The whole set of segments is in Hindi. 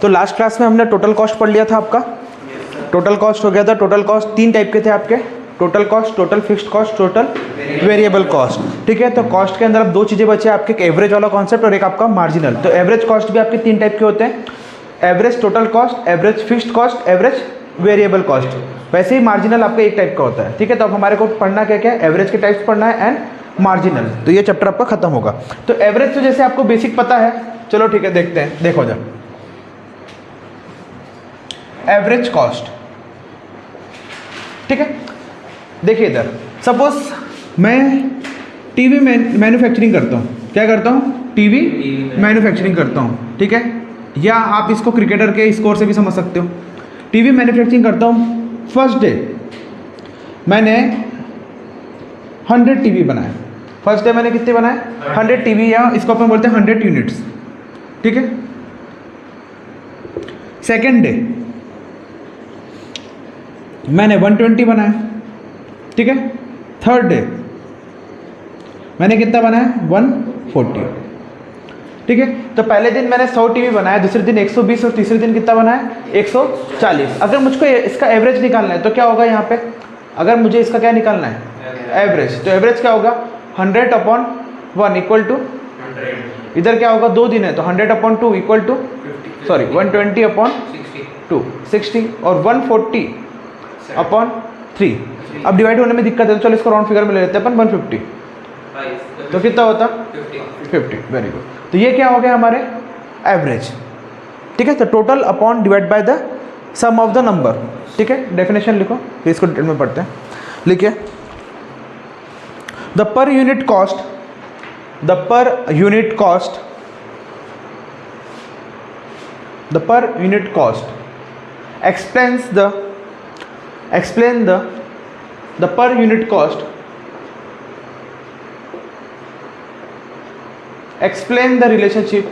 तो लास्ट क्लास में हमने टोटल कॉस्ट पढ़ लिया था आपका। टोटल कॉस्ट हो गया था। टोटल कॉस्ट 3 टाइप के थे आपके, total cost, total fixed cost, total variable cost. ठीक है, तो कॉस्ट के अंदर अब 2 चीज़ें बचे आपके, एक एवरेज वाला कॉन्सेप्ट और एक आपका मार्जिनल। तो एवरेज कॉस्ट भी आपके 3 टाइप के होते हैं, average total cost, average fixed cost, average variable cost. वैसे ही मार्जिनल आपका एक टाइप का होता है। ठीक है, तो अब हमारे को पढ़ना क्या क्या है, एवरेज के टाइप्स पढ़ना है एंड मार्जिनल। तो ये चैप्टर आपका खत्म होगा। तो एवरेज तो जैसे आपको बेसिक पता है, चलो ठीक है देखते हैं। देखो जब एवरेज कॉस्ट, ठीक है, देखिए इधर सपोज मैं टीवी मैन्युफैक्चरिंग करता हूँ। क्या करता हूँ? टीवी मैन्युफैक्चरिंग करता हूँ। ठीक है, या आप इसको क्रिकेटर के स्कोर से भी समझ सकते हो। टीवी मैन्युफैक्चरिंग करता हूँ, फर्स्ट डे मैंने 100 टीवी बनाए। फर्स्ट डे मैंने कितने बनाए? 100 टीवी, या इसको अपन बोलते हैं 100 यूनिट्स। ठीक है, सेकेंड डे मैंने 120 बनाया। ठीक है, थर्ड डे मैंने कितना बनाया? 140। ठीक है, तो पहले दिन मैंने 100 टीवी बनाया, दूसरे दिन 120 और तीसरे दिन कितना बनाया? 140। अगर मुझको इसका एवरेज निकालना है तो क्या होगा यहाँ पे? अगर मुझे इसका क्या निकालना है? एवरेज। तो एवरेज क्या होगा? 100/1 इक्वल टू, इधर क्या होगा? 2 दिन है तो 100/2 इक्वल टू, सॉरी 120/2 60, और 140/3। अब डिवाइड होने में दिक्कत है तो चलो इसको राउंड फिगर में ले लेते हैं अपन, 150। तो कितना होता? 50। Very good. तो ये क्या हो गया हमारे? एवरेज। ठीक है, तो total upon divide by the sum of the number. ठीक है, डेफिनेशन लिखो, फिर इसको डिटेल में पढ़ते हैं। लिखिए, the per unit cost, the per unit cost, the per unit cost explain the per unit cost, explain the relationship,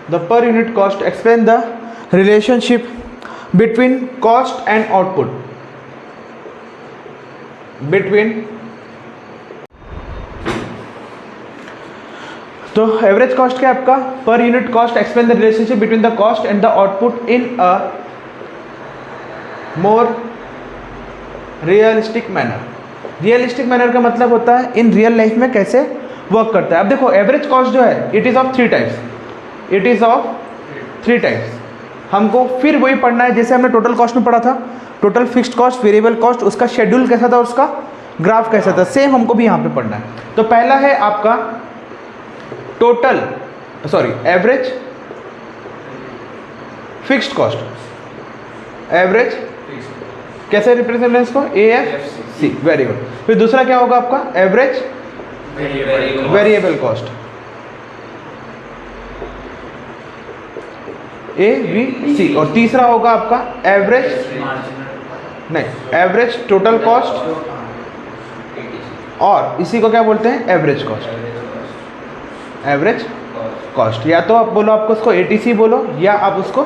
the per unit cost explain the relationship between cost and output, between, तो एवरेज कॉस्ट क्या है आपका? Per unit cost explain the relationship between the cost and the output in a more realistic manner. Realistic manner का मतलब होता है इन रियल लाइफ में कैसे वर्क करता है। अब देखो एवरेज कॉस्ट जो है, it is of 3 types, it is of 3 types. हमको फिर वही पढ़ना है जैसे हमने टोटल कॉस्ट में पढ़ा था, total fixed cost, variable cost, उसका शेड्यूल कैसा था, उसका ग्राफ कैसा था, सेम हमको भी यहाँ पे पढ़ना है। तो पहला है आपका total, sorry average fixed cost, average कैसे रिप्रेजेंट है इसको? AFC। Very good. फिर दूसरा क्या होगा आपका? Average variable cost, ABC। और तीसरा होगा आपका एवरेज, नहीं, एवरेज टोटल कॉस्ट, और इसी को क्या बोलते हैं? Average cost, average cost. या तो आप बोलो, आपको उसको ATC बोलो, या आप उसको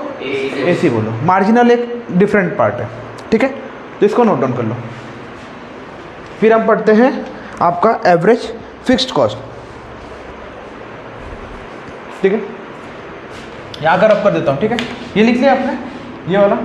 AC बोलो। मार्जिनल एक डिफरेंट पार्ट है। ठीक है, तो इसको नोट डाउन कर लो। फिर हम पढ़ते हैं आपका एवरेज फिक्स्ड कॉस्ट। ठीक है, यहाँ कर अब कर देता हूँ। ठीक है, ये लिख लिया आपने, ये वाला।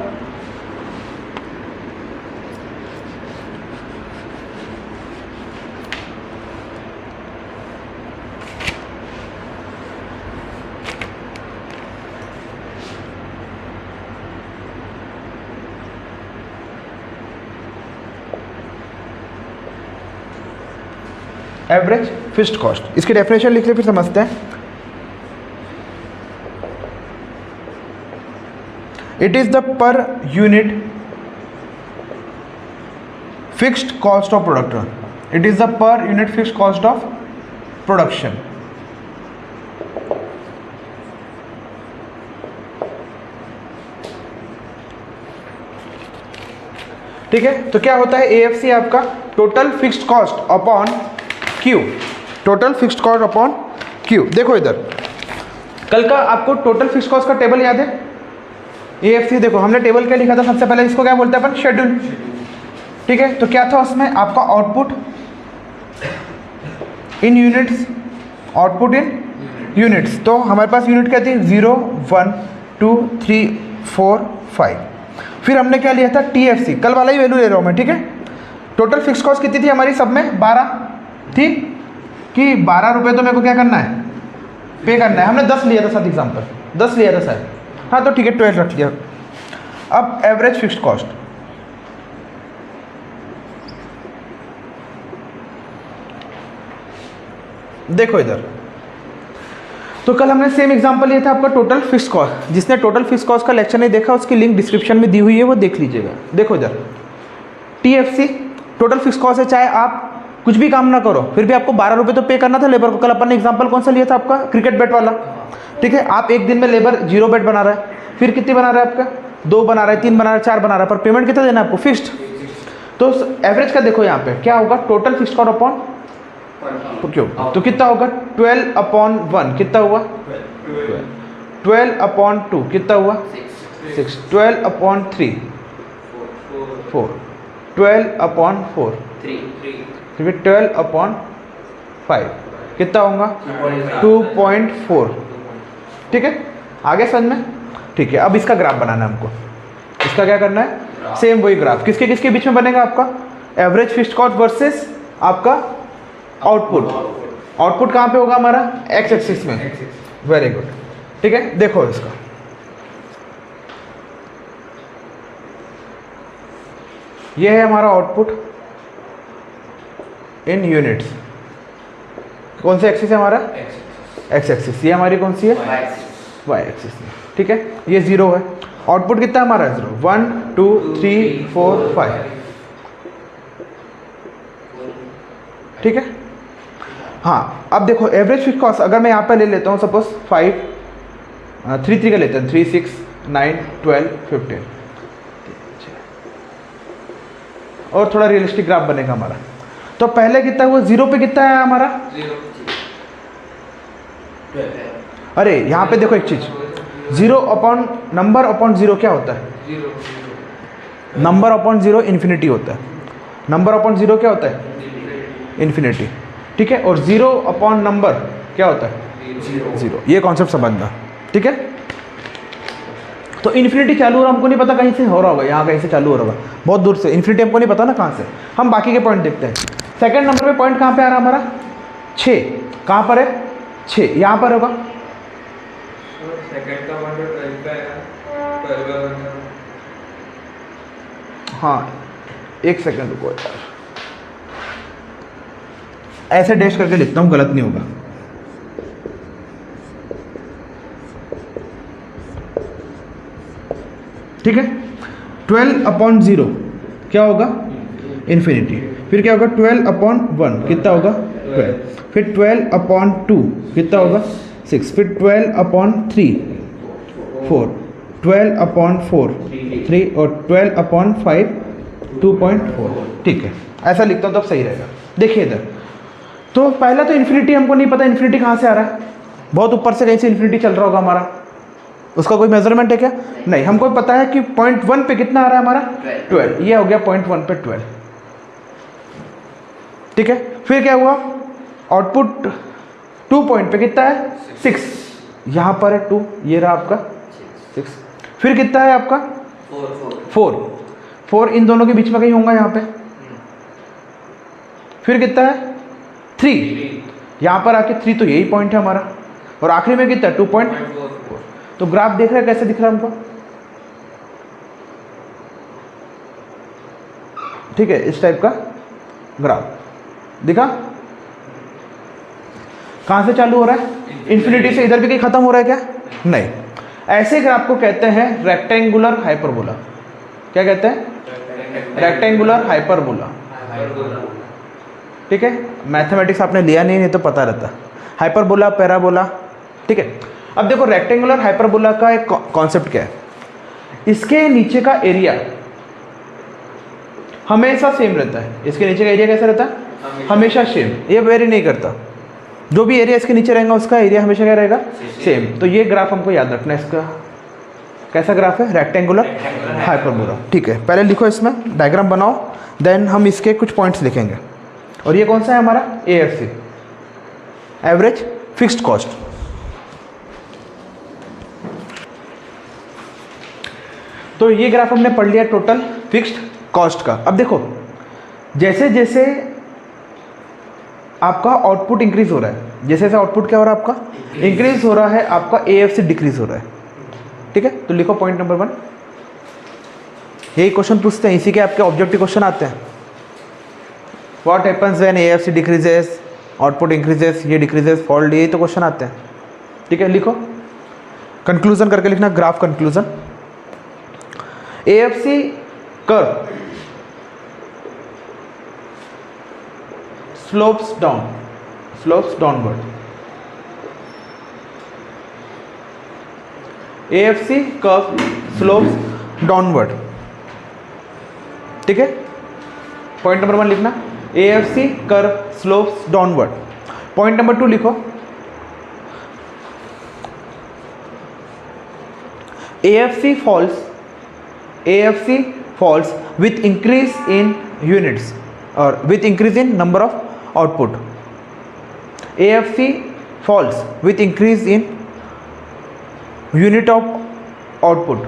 एवरेज फिक्स्ड कॉस्ट, इसकी डेफिनेशन लिख ले, फिर समझते हैं। It is the per unit fixed cost of product, it is the per unit fixed cost of production. ठीक है, तो क्या होता है? AFC आपका total fixed cost upon Q, total fixed cost upon Q। देखो इधर, कल का आपको टोटल फिक्स्ड कॉस्ट का टेबल याद है? AFC देखो, हमने टेबल क्या लिखा था सबसे पहले? इसको क्या बोलते हैं अपन? शेड्यूल। ठीक है। तो क्या था उसमें आपका आउटपुट इन यूनिट्स, आउटपुट इन यूनिट्स। तो हमारे पास यूनिट क्या थी 0 1 2 3 4 5। फिर हमने क्या लिया था TFC, कल वाला ही वैल्यू ले रहा हूँ मैं, ठीक है। टोटल फिक्स कॉस्ट कितनी थी हमारी सब में 12 थी कि 12 रुपये तो मेरे को क्या करना है पे करना है। हमने 10 लिया था साथ एग्जाम्पल, 10 लिया था शायद, हाँ तो ठीक है 12 रख लिया। अब एवरेज फिक्स्ड कॉस्ट, देखो इधर, तो कल हमने सेम एग्जांपल लिया था आपका टोटल फिक्स्ड कॉस्ट। जिसने टोटल फिक्स्ड कॉस्ट का लेक्चर नहीं देखा उसकी लिंक डिस्क्रिप्शन में दी हुई है, वो देख लीजिएगा। देखो इधर TFC टोटल फिक्स्ड कॉस्ट है, चाहे आप कुछ भी काम ना करो फिर भी आपको 12 रुपये तो पे करना था लेबर को। कल अपन ने एग्जांपल कौन सा लिया था आपका क्रिकेट बैट वाला, ठीक है। आप एक दिन में लेबर 0 बैट बना रहा है, फिर कितनी बना रहा है आपका 2 बना रहा है, 3 बना रहा है, 4 बना रहा है, पर पेमेंट कितना देना है आपको फिक्स्ड। तो एवरेज का देखो यहाँ पे क्या होगा टोटल फिक्स्ड कॉस्ट अपॉन क्यों, तो कितना होगा 12/1 कितना हुआ 12/2 कितना हुआ 6, 12/3 4, 12/4 फिर 12/5 कितना होगा 2.4, ठीक है। आगे समझ में, ठीक है। अब इसका ग्राफ बनाना है हमको, इसका क्या करना है सेम वही ग्राफ, किसके किसके बीच में बनेगा आपका एवरेज फिक्स्ड कॉस्ट वर्सेस आपका आउटपुट। आउटपुट कहाँ पे होगा हमारा एक्स एक्सिस में, वेरी गुड, ठीक है। देखो इसका ये है हमारा आउटपुट इन यूनिट्स, कौन सा एक्सिस है हमारा एक्स एक्सिस, ये हमारी कौन सी है वाई एक्सिस में, ठीक है। ये 0 है, आउटपुट कितना है हमारा 0 1 2 3 4 5, ठीक है। हाँ अब देखो एवरेज फिक्स्ड कॉस्ट अगर मैं यहाँ पे ले लेता हूँ सपोज 5 3 3 का लेते हैं 3 6 9 12 15 और थोड़ा रियलिस्टिक ग्राफ बनेगा हमारा। तो पहले कितना हुआ 0 पे कितना है हमारा 0, अरे यहाँ पे देखो एक चीज 0 अपॉन नंबर अपॉन 0 क्या होता है नंबर अपॉन 0 इन्फिनिटी होता है, नंबर अपॉन 0 क्या होता है इन्फिनिटी, ठीक है। और 0 अपॉन नंबर क्या होता है 0, ये कॉन्सेप्ट समझना, ठीक है। तो इन्फिनिटी चालू हो रहा हमको नहीं पता कहीं से हो रहा होगा, यहाँ कहीं से चालू हो रहा होगा बहुत दूर से, इन्फिनिटी हमको नहीं पता ना कहाँ से, हम बाकी के पॉइंट देखते हैं। सेकंड नंबर पे पॉइंट कहाँ पे आ रहा है हमारा 6, कहाँ पर है 6 यहाँ पर होगा, सेकंड का पॉइंट 12 पे आएगा, हाँ एक सेकंड रुको यार, ऐसे डैश करके लिखता हूँ गलत नहीं होगा, ठीक है। 12/0 क्या होगा इन्फिनिटी, फिर क्या होगा 12/1 कितना होगा 12, फिर 12/2 कितना होगा 6, फिर 12/3 4, 12/4 3 और 12/5 2.4, ठीक है। ऐसा लिखता हूँ तब सही रहेगा। देखिए इधर तो पहला तो इन्फिनिटी हमको नहीं पता इन्फिनिटी कहाँ से आ रहा है, बहुत ऊपर से कहीं से इन्फिनिटी चल रहा होगा हमारा, उसका कोई मेजरमेंट है क्या नहीं, हमको पता है कि पॉइंट 1 पे कितना आ रहा है हमारा 12, ये हो गया पॉइंट 1 पे 12, ठीक है। फिर क्या हुआ आउटपुट 2 पॉइंट पे कितना है 6, यहाँ पर है 2, ये रहा आपका 6, फिर कितना है आपका 4 इन दोनों के बीच में कहीं होगा यहाँ पे, फिर कितना है 3, यहाँ पर आके 3 तो यही पॉइंट है हमारा, और आखिरी में कितना 2.4। तो ग्राफ देख रहे हैं कैसे दिख रहा है हमको, ठीक है। इस टाइप का ग्राफ दिखा, कहां से चालू हो रहा है इन्फिनिटी से, इधर भी कहीं खत्म हो रहा है क्या नहीं। ऐसे ग्राफ को कहते हैं रेक्टेंगुलर हाइपरबोला, क्या कहते हैं रेक्टेंगुलर हाइपरबोला, ठीक है। मैथमेटिक्स आपने लिया नहीं तो पता रहता, हाइपरबोला पैराबोला, ठीक है। अब देखो रेक्टेंगुलर हाइपरबोला का एक कॉन्सेप्ट क्या है, इसके नीचे का एरिया हमेशा सेम रहता है, इसके नीचे का एरिया कैसा रहता है हमेशा सेम, ये वेरी नहीं करता, जो भी एरिया इसके नीचे रहेगा उसका एरिया हमेशा क्या रहेगा सेम। तो ये ग्राफ हमको याद रखना है, इसका कैसा ग्राफ है रेक्टेंगुलर हाइपरबोला, ठीक है। पहले लिखो इसमें डायग्राम बनाओ, देन हम इसके कुछ पॉइंट्स लिखेंगे। और ये कौन सा है हमारा AFC, एवरेज फिक्स्ड कॉस्ट। तो ये ग्राफ हमने पढ़ लिया टोटल फिक्स्ड कॉस्ट का। अब देखो जैसे जैसे आपका आउटपुट इंक्रीज हो रहा है, जैसे जैसे आउटपुट क्या हो रहा है आपका इंक्रीज हो रहा है, आपका AFC डिक्रीज हो रहा है। ठीक है, तो लिखो पॉइंट नंबर 1। यही क्वेश्चन पूछते हैं, इसी के आपके ऑब्जेक्टिव क्वेश्चन आते हैं। What happens when AFC decreases, output increases, ये डिक्रीजेस, फॉल्ट, यही तो क्वेश्चन आते हैं। ठीक है, लिखो कंक्लूजन करके लिखना, graph conclusion. AFC curve slopes downward, AFC curve slopes downward। ठीक है, पॉइंट नंबर 1 लिखना, AFC curve slopes downward। Point number 2 लिखो, AFC falls with increase in units or with increase in number of output। AFC falls with increase in unit of output,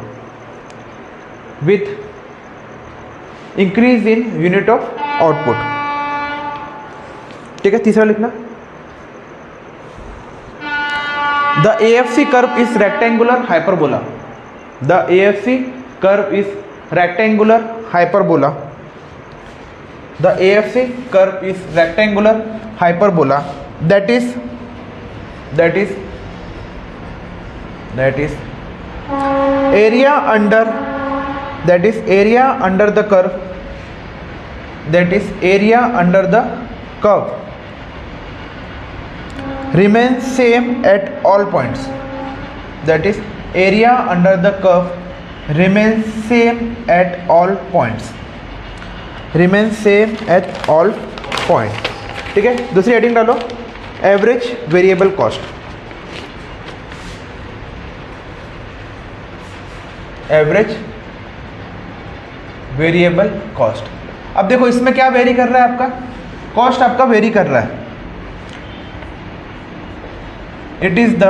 with increase in unit of output। ठीक है, तीसरा लिखना, the AFC curve is rectangular hyperbola, the AFC curve is rectangular hyperbola, the AFC curve is rectangular hyperbola, that is area under the curve, that is area under the curve remains same at all points, that is area under the curve remains same at all points, remains same at all point। ठीक है, दूसरी हेडिंग डालो, average variable cost, average variable cost. अब देखो इसमें क्या वेरी कर रहा है, आपका कॉस्ट आपका वेरी कर रहा है, it is the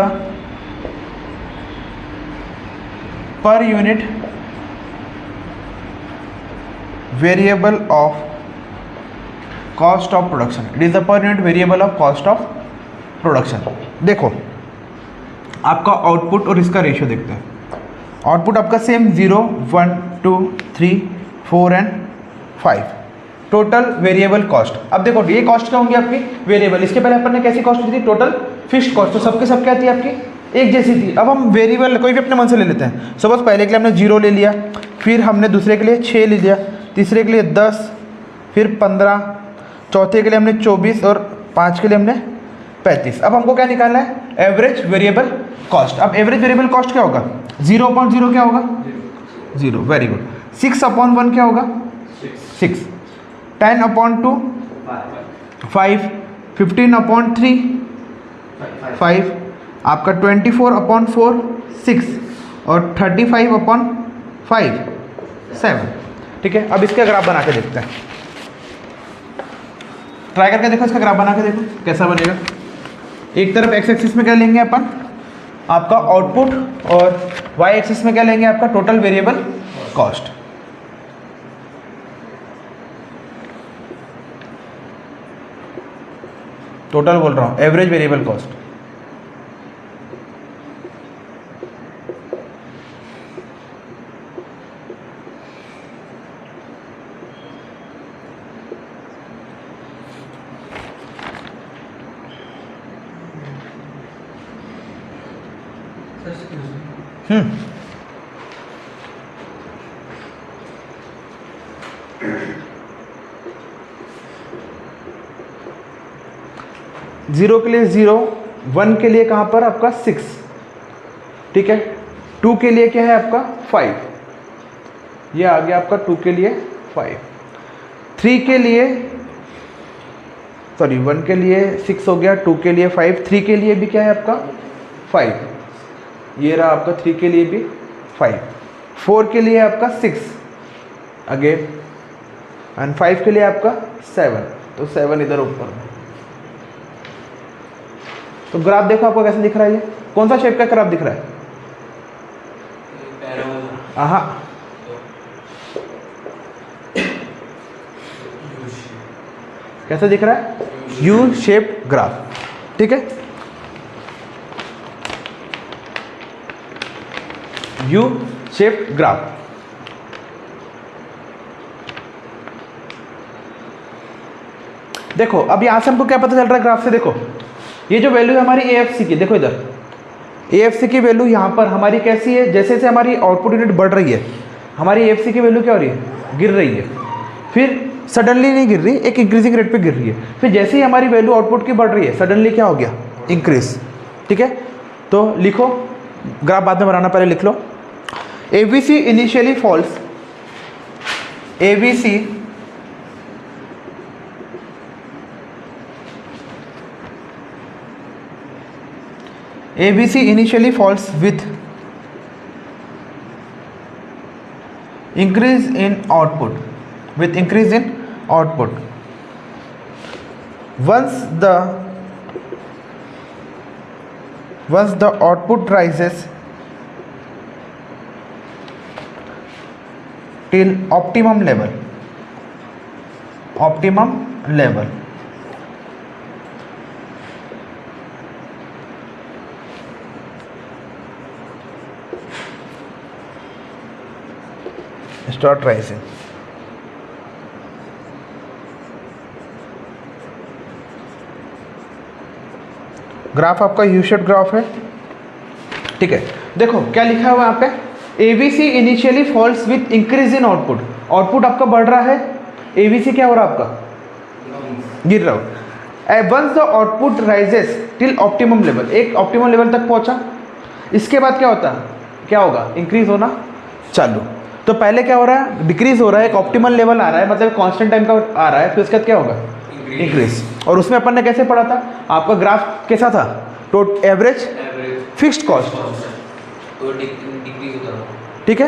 per unit variable of cost of production, it is the per unit variable of cost of production. देखो आपका आउटपुट और इसका रेशियो देखते हैं। आउटपुट आपका same 0 1 2 3 4 and 5, total variable cost. अब देखो ये कॉस्ट क्या होंगी आपकी वेरिएबल, इसके पहले अपन ने कैसी कॉस्ट दी थी टोटल फिक्स्ड कॉस्ट, तो सबके सब क्या थी आपकी एक जैसी थी। अब हम वेरिएबल कोई भी अपने मन से ले लेते हैं। सपोज पहले के लिए हमने 0 ले लिया, फिर हमने दूसरे के लिए 6 ले लिया, तीसरे के लिए 10, फिर 15, चौथे के लिए हमने 24 और 5 के लिए हमने 35। अब हमको क्या निकालना है, एवरेज वेरिएबल कॉस्ट। अब एवरेज वेरिएबल कॉस्ट क्या होगा, 0/0 क्या होगा 0, वेरी गुड। 6/1 क्या होगा 6, 10/2 5, 15/3 5, आपका 24/4 6 और 35/5 7। ठीक है, अब इसका ग्राफ बना के देखते हैं, ट्राई करके देखो, इसका ग्राफ बना के देखो कैसा बनेगा। एक तरफ एक्स एक्सिस में क्या लेंगे अपन आपका आउटपुट, और वाई एक्सिस में क्या लेंगे आपका टोटल वेरिएबल कॉस्ट। टोटल बोल रहा हूँ, एवरेज वेरिएबल कॉस्ट। जीरो के लिए 0, 1 के लिए कहाँ पर आपका 6, ठीक है, 2 के लिए क्या है आपका 5, ये आ गया आपका 2 के लिए 5, 3 के लिए सॉरी 1 के लिए 6 हो गया, 2 के लिए 5, 3 के लिए भी क्या है आपका 5, ये रहा आपका 3 के लिए भी 5, 4 के लिए आपका 6 अगेन, एंड 5 के लिए आपका 7, तो 7 इधर ऊपर में। तो ग्राफ देखो आपको कैसे दिख रहा है, ये कौन सा शेप का ग्राफ दिख रहा है? हाँ, कैसे दिख रहा है? यू शेप ग्राफ, ठीक है, यू शेप ग्राफ। देखो अब यहां से हमको क्या पता चल रहा है ग्राफ से? देखो ये जो वैल्यू है हमारी AFC की, देखो इधर AFC की वैल्यू यहाँ पर हमारी कैसी है? जैसे जैसे हमारी आउटपुट यूनिट बढ़ रही है, हमारी AFC की वैल्यू क्या हो रही है? गिर रही है। फिर सडनली नहीं गिर रही, एक इंक्रीजिंग रेट पे गिर रही है। फिर जैसे ही हमारी वैल्यू आउटपुट की बढ़ रही है, सडनली क्या हो गया? इंक्रीज, ठीक है। तो लिखो, ग्राफ बाद में बनाना, पहले लिख लो। ABC initially falls, ABC initially falls with increase in output, once the output rises till optimum level, start rising। Graph आपका यू शेप ग्राफ है, ठीक है। देखो क्या लिखा हुआ यहाँ पे? ABC initially falls with increase in output. Output आपका बढ़ रहा है, ABC क्या हो रहा है आपका? गिर रहा है। Once the output rises till optimum level, एक ऑप्टिमम लेवल तक पहुंचा, इसके बाद क्या होता है? क्या होगा? इंक्रीज होना चालू। तो पहले क्या हो रहा है? डिक्रीज हो रहा है, एक ऑप्टिमल लेवल आ रहा है, मतलब कांस्टेंट टाइम का आ रहा है, फिर उसके बाद क्या होगा? इंक्रीज। और उसमें अपन ने कैसे पढ़ा था? आपका ग्राफ कैसा था? तो एवरेज फिक्स्ड कॉस्ट, तो डिक्रीज होता है, ठीक है,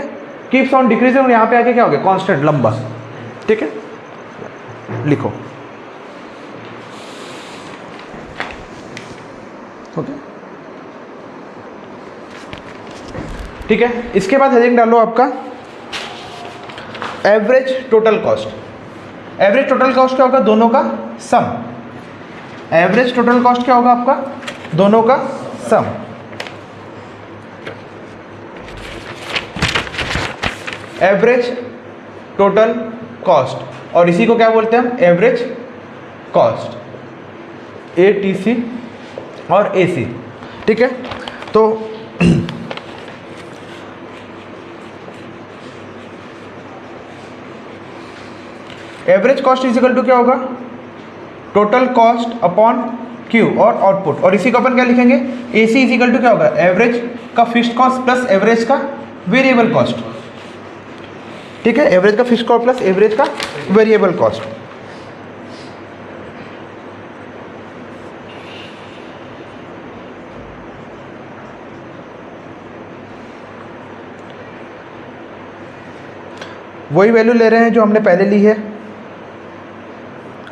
कीप्स ऑन डिक्रीजिंग, और यहाँ पे आके क्या हो गया? कांस्टेंट, लंबा, ठीक है। लिखो, ओके, ठीक है। इसके बाद हेडिंग डालो आपका average total cost. Average total cost क्या होगा? दोनों का सम। एवरेज टोटल कॉस्ट क्या होगा आपका? दोनों का सम। एवरेज टोटल कॉस्ट, और इसी को क्या बोलते हैं हम? एवरेज कॉस्ट, ATC और AC, ठीक है। तो average cost is equal to क्या होगा? टोटल कॉस्ट अपॉन Q और आउटपुट, और इसी को अपन क्या लिखेंगे? AC इज इक्वल टू क्या होगा? एवरेज का फिक्स्ड कॉस्ट प्लस एवरेज का वेरिएबल कॉस्ट, ठीक है। एवरेज का फिक्स्ड कॉस्ट प्लस एवरेज का वेरिएबल कॉस्ट। वही वैल्यू ले रहे हैं जो हमने पहले ली है,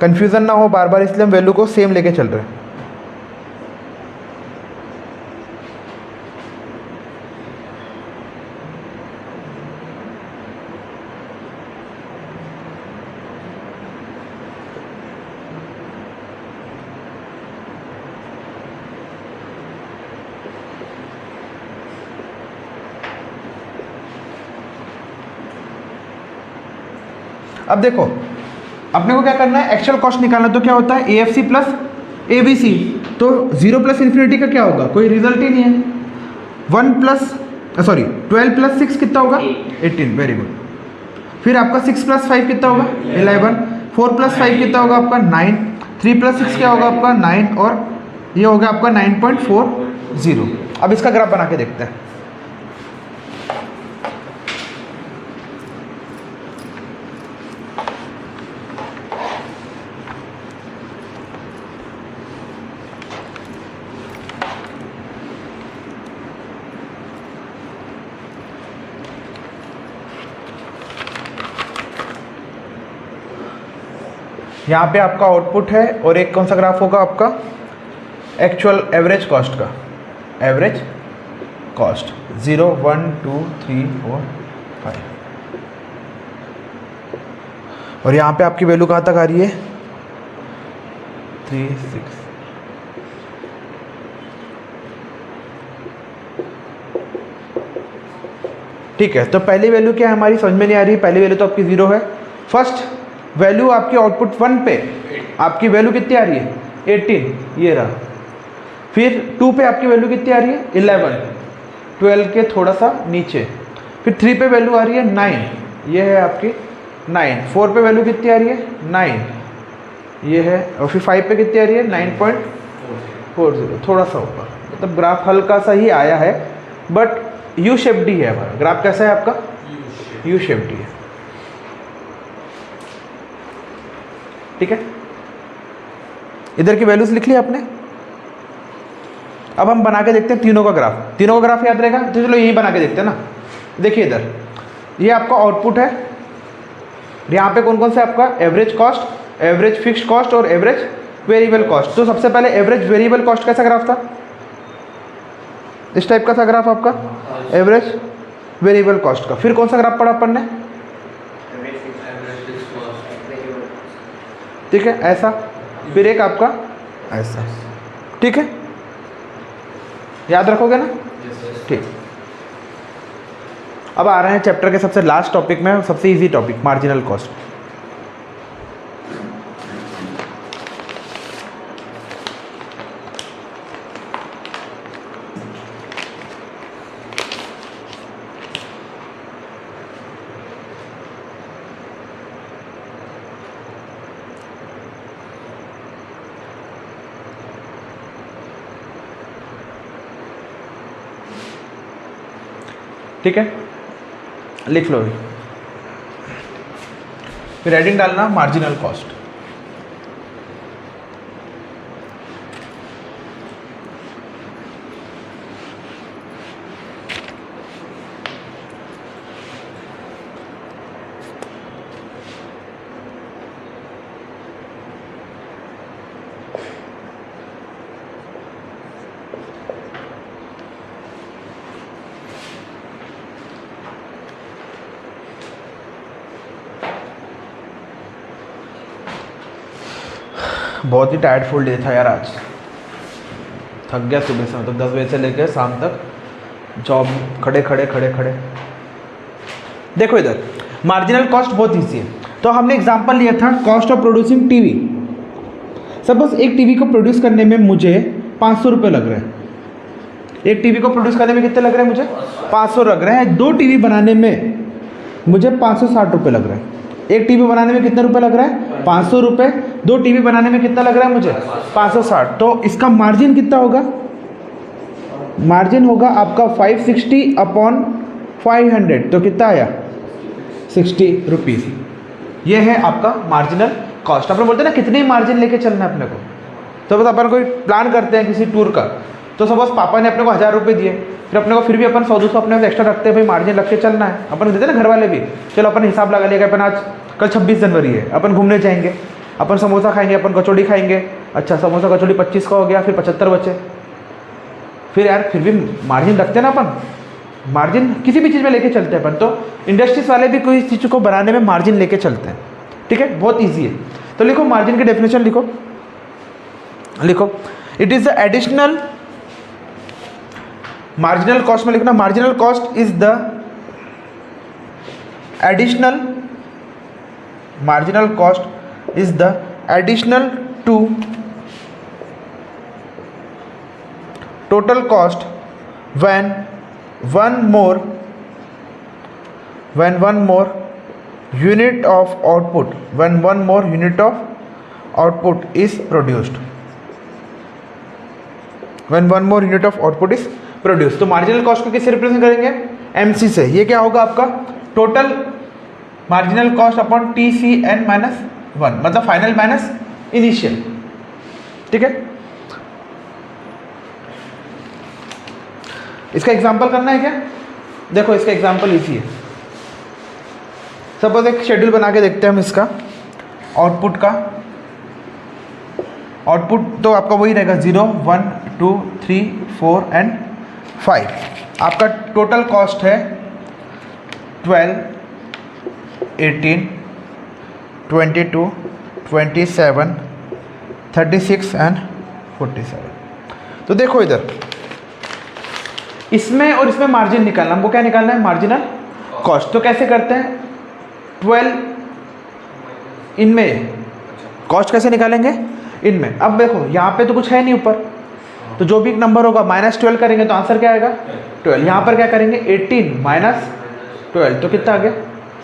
कंफ्यूजन ना हो बार बार, इसलिए हम वैल्यू को सेम लेके चल रहे हैं। अब देखो अपने को क्या करना है? एक्चुअल कॉस्ट निकालना। तो क्या होता है? AFC प्लस ABC, तो 0 प्लस इन्फिनिटी का क्या होगा? कोई रिजल्ट ही नहीं है। 12 प्लस 6 कितना होगा? 18, वेरी गुड। फिर आपका 6 प्लस 5 कितना होगा? 11। 4 प्लस 5 कितना होगा आपका? 9। 3 प्लस 6 क्या होगा आपका? 9, और ये होगा आपका 9.40। अब इसका ग्राफ बना के देखते हैं। यहाँ पे आपका आउटपुट है और एक कौन सा ग्राफ होगा आपका एक्चुअल एवरेज कॉस्ट का, एवरेज कॉस्ट 0 1 2 3 4 5 और यहाँ पे आपकी वैल्यू कहाँ तक आ रही है 3 6। ठीक है, तो पहली वैल्यू क्या है हमारी समझ में नहीं आ रही। पहली वैल्यू तो आपकी 0 है। फर्स्ट वैल्यू आपकी आउटपुट 1 पे आपकी वैल्यू कितनी आ रही है 18, ये रहा। फिर 2 पे आपकी वैल्यू कितनी आ रही है 11, 12 के थोड़ा सा नीचे। फिर 3 पे वैल्यू आ रही है 9, ये है आपकी 9। 4 पे वैल्यू कितनी आ रही है 9, ये है। और फिर 5 पे कितनी आ रही है 9.40, थोड़ा सा ऊपर। मतलब ग्राफ हल्का सा ही आया है, बट यू शेप्ड ही है हमारा ग्राफ। कैसा है आपका यू शेप्ड ही है। ठीक है, इधर की वैल्यूज लिख ली आपने। अब हम बना के देखते हैं तीनों का ग्राफ। तीनों का ग्राफ याद रहेगा तो चलो यही बना के देखते हैं ना। देखिए इधर ये आपका आउटपुट है, यहाँ पे कौन कौन से आपका average cost, average fixed cost और एवरेज वेरिएबल कॉस्ट। तो सबसे पहले एवरेज वेरिएबल कॉस्ट कैसा ग्राफ था, इस टाइप का था ग्राफ आपका एवरेज वेरिएबल कॉस्ट का। फिर कौन सा ग्राफ पढ़ा अपन ने, ठीक है ऐसा। फिर एक आपका ऐसा, ठीक है याद रखोगे ना, ठीक। अब आ रहे हैं चैप्टर के सबसे लास्ट टॉपिक में, सबसे इजी टॉपिक मार्जिनल कॉस्ट। ठीक है, लिख लो। फिर हेडिंग डालना मार्जिनल कॉस्ट। बहुत ही टायर्ड फुल डे था यार आज, थक गया सुबह से। मतलब 10 बजे से लेकर शाम तक जॉब, खड़े खड़े खड़े खड़े। देखो इधर मार्जिनल कॉस्ट बहुत ईजी है। तो हमने एग्जांपल लिया था cost of producing TV. Suppose एक टीवी को प्रोड्यूस करने में मुझे 500 रुपये लग रहे हैं। एक टीवी को प्रोड्यूस करने में कितने लग रहे हैं मुझे 500 लग रहे हैं। 2 टीवी बनाने में मुझे 560 रुपये लग रहे हैं। एक टीवी बनाने में कितने रुपए लग रहा है 500 रुपये। 2 टीवी बनाने में कितना लग रहा है मुझे 560। तो इसका मार्जिन कितना होगा, मार्जिन होगा आपका 560 अपॉन 500, तो कितना आया 60 रुपीज़। ये है आपका मार्जिनल कॉस्ट। अपन बोलते हैं ना कितने मार्जिन लेके चलना है अपने को। तो बस अपन कोई प्लान करते हैं किसी टूर का, तो सपोज पापा ने अपने को 1000 रुपये दिए, फिर अपने को फिर भी अपन 100-200 अपने एक्स्ट्रा रखते हैं, भाई मार्जिन रख के चलना है। अपन देते हैं ना घर वाले भी, चलो अपन हिसाब लगा लिया कि अपन आज कल 26 जनवरी है, अपन घूमने जाएंगे, अपन समोसा खाएंगे, अपन कचौड़ी खाएंगे। अच्छा समोसा कचौड़ी 25 का हो गया, फिर 75 बचे। फिर यार फिर भी मार्जिन रखते हैं ना अपन, मार्जिन किसी भी चीज़ में लेके चलते हैं अपन। तो इंडस्ट्रीज वाले भी कोई चीज़ को बनाने में मार्जिन लेके चलते हैं। ठीक है, बहुत ईजी है। तो लिखो मार्जिन की डेफिनेशन लिखो, लिखो it is the additional marginal cost में लिखना, marginal cost is the additional, marginal cost is the additional to total cost when one more unit of output, when one more unit of output is produced, when one more unit of output is produced। तो मार्जिनल कॉस्ट को किससे रिप्रेजेंट करेंगे MC से। ये क्या होगा आपका total marginal cost upon TCN minus 1, मतलब फाइनल माइनस इनिशियल। ठीक है, इसका एग्जांपल करना है क्या। देखो इसका एग्जांपल इजी है। सपोज एक शेड्यूल बना के देखते हैं हम इसका आउटपुट का। आउटपुट तो आपका वही रहेगा 0 1 2 3 4 एंड 5। आपका टोटल कॉस्ट है 12 18 22 27 36 एंड 47। तो देखो इधर इसमें और इसमें मार्जिन निकालना, हमको क्या निकालना है? Marginal cost. तो कैसे करते हैं? 12 इनमें कॉस्ट कैसे निकालेंगे? इनमें। अब देखो यहाँ पे तो कुछ है नहीं ऊपर, तो जो भी एक नंबर होगा -12 करेंगे तो आंसर क्या आएगा? 12। यहाँ पर क्या करेंगे? 18 - 12 तो कितना आ गया?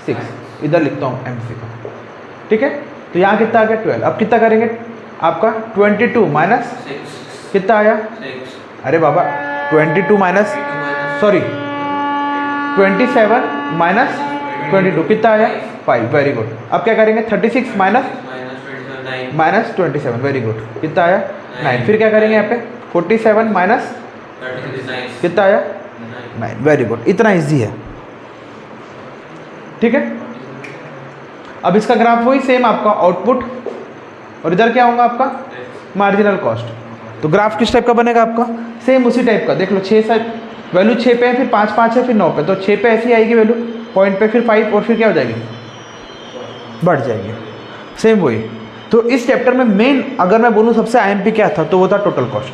6। इधर लिखता हूँ MC का, ठीक है। तो यहाँ कितना आ गया? 12। अब कितना करेंगे? आपका 22 माइनस कितना आया? 6 अरे बाबा 22 माइनस 27 माइनस 22 कितना आया? 5। Very good. अब क्या करेंगे? 36 माइनस 27 वेरी गुड कितना आया? 9। फिर क्या करेंगे यहाँ पे? 47 माइनस कितना आया? 9 वेरी गुड। इतना इजी है, ठीक है। अब इसका ग्राफ वही सेम आपका आउटपुट और इधर क्या होगा आपका? Marginal cost. तो ग्राफ किस टाइप का बनेगा आपका? सेम उसी टाइप का। देख लो 6 से वैल्यू 6 पे है, फिर 5 5 है, फिर 9 पे। तो 6 पे ऐसी आएगी वैल्यू, पॉइंट पे फिर 5 और फिर क्या हो जाएगी? बढ़ जाएगी। सेम वही। तो इस चैप्टर में मेन अगर मैं बोलूँ सबसे IMP क्या था तो वो था टोटल कॉस्ट।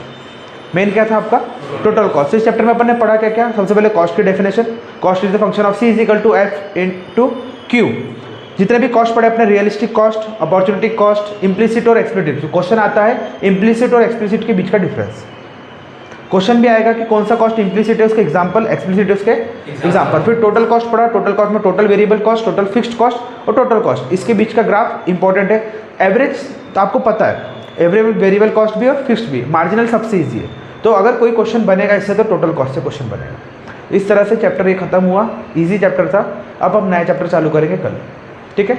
मेन क्या था आपका? Total cost. इस चैप्टर में अपन ने पढ़ा क्या क्या? सबसे पहले कॉस्ट की definition, cost is the function of C = F × Q। जितने भी कॉस्ट पढ़े अपने, realistic cost, opportunity cost, implicit और एक्सप्लिसिट। तो क्वेश्चन आता है इम्प्लिसिट और एक्सप्लिसिट के बीच का डिफरेंस। क्वेश्चन भी आएगा कि कौन सा कॉस्ट इम्प्लिसिट है उसके एग्जांपल, एक्सप्लिसिट है उसके एग्जांपल। फिर टोटल कॉस्ट पढ़ा, टोटल कॉस्ट में total variable cost, total fixed cost और टोटल कॉस्ट, इसके बीच का ग्राफ इंपॉर्टेंट है। एवरेज तो आपको पता है, एवरेज वेरिएबल कॉस्ट भी और फिक्स्ड भी। मार्जिनल सबसे ईजी है। तो अगर कोई क्वेश्चन बनेगा इससे तो टोटल कॉस्ट से क्वेश्चन बनेगा। इस तरह से चैप्टर ये खत्म हुआ, ईजी चैप्टर था। अब हम नया चैप्टर चालू करेंगे कल, ठीक है।